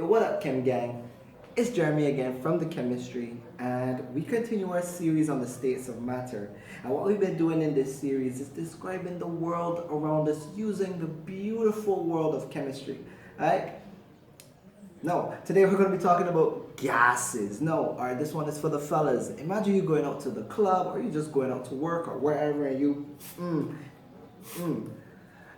Yo, what up, Chem Gang? It's Jeremy again from the chemistry, and we continue our series on the states of matter. And what we've been doing in this series is describing the world around us using the beautiful world of chemistry. Alright? No, today we're going to be talking about gases. No, alright, this one is for the fellas. Imagine you going out to the club, or you just going out to work, or wherever, and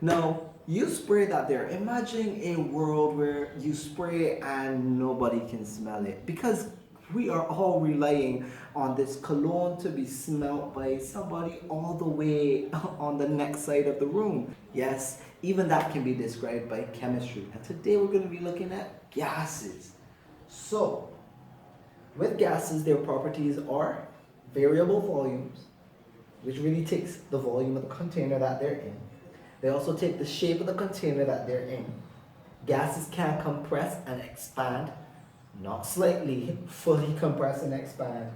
no, you spray that there. Imagine a world where you spray and nobody can smell it. Because we are all relying on this cologne to be smelled by somebody all the way on the next side of the room. Yes, even that can be described by chemistry. And today we're going to be looking at gases. So, with gases, their properties are variable volumes, which really takes the volume of the container that they're in. They also take the shape of the container that they're in. Gases can compress and expand, not slightly, fully compress and expand.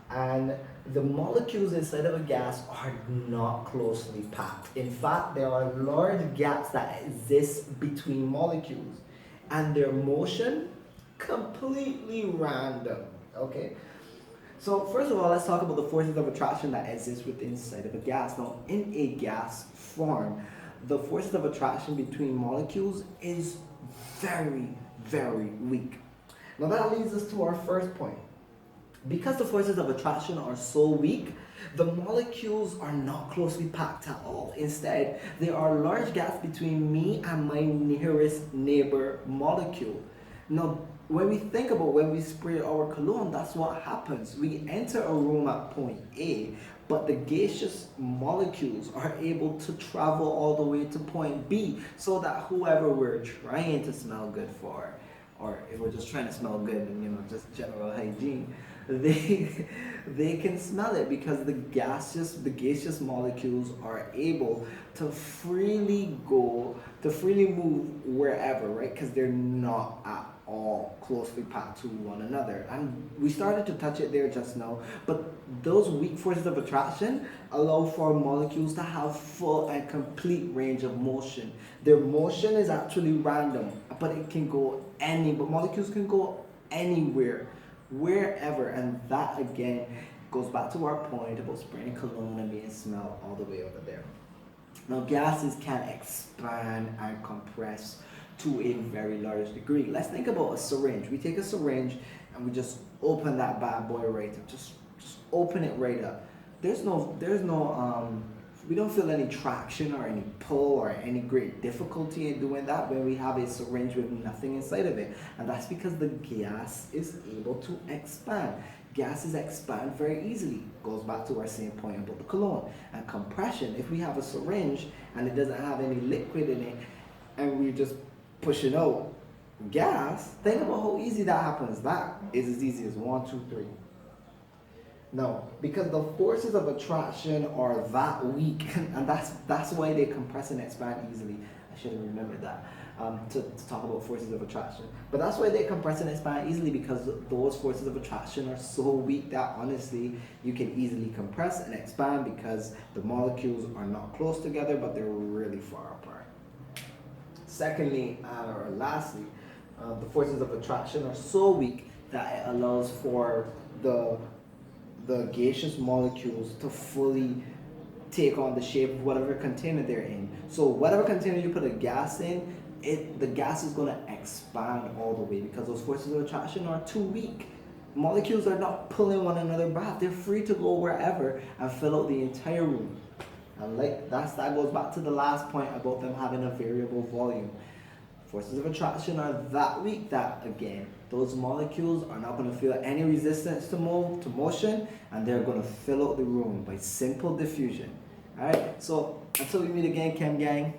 And the molecules inside of a gas are not closely packed. In fact, there are large gaps that exist between molecules, and their motion completely random. Okay? So first of all, let's talk about the forces of attraction that exist within inside of a gas. Now, in a gas form, the forces of attraction between molecules is very, very weak. Now that leads us to our first point. Because the forces of attraction are so weak, the molecules are not closely packed at all. Instead, there are large gaps between me and my nearest neighbor molecule. Now, when we think about when we spray our cologne, that's what happens. We enter a room at point A, but the gaseous molecules are able to travel all the way to point B, so that whoever we're trying to smell good for, or if we're just trying to smell good and just general hygiene, they can smell it, because the gaseous molecules are able to freely move wherever, right? Because they're not at all closely packed to one another. And we started to touch it there just now, but those weak forces of attraction allow for molecules to have full and complete range of motion. Their motion is actually random, but molecules can go anywhere, wherever. And that again goes back to our point about spraying cologne and being smelled all the way over there. Now, gases can expand and compress to a very large degree. Let's think about a syringe. We take a syringe and we just open that bad boy right up. Just open it right up. We don't feel any traction or any pull or any great difficulty in doing that when we have a syringe with nothing inside of it. And that's because the gas is able to expand. Gases expand very easily. Goes back to our same point about the cologne. And compression, if we have a syringe and it doesn't have any liquid in it, and we just pushing out gas, think about how easy that happens. That is as easy as 1, 2, 3. No, because the forces of attraction are that weak, and that's why they compress and expand easily. I should have remembered that to talk about forces of attraction. But that's why they compress and expand easily, because those forces of attraction are so weak that honestly you can easily compress and expand, because the molecules are not close together, but they're really far apart. Secondly, or lastly, the forces of attraction are so weak that it allows for the gaseous molecules to fully take on the shape of whatever container they're in. So whatever container you put a gas in, the gas is going to expand all the way, because those forces of attraction are too weak. Molecules are not pulling one another back. They're free to go wherever and fill out the entire room. And that goes back to the last point about them having a variable volume. Forces of attraction are that weak that, again, those molecules are not going to feel any resistance to motion, and they're going to fill out the room by simple diffusion. Alright, so until we meet again, Chem Gang,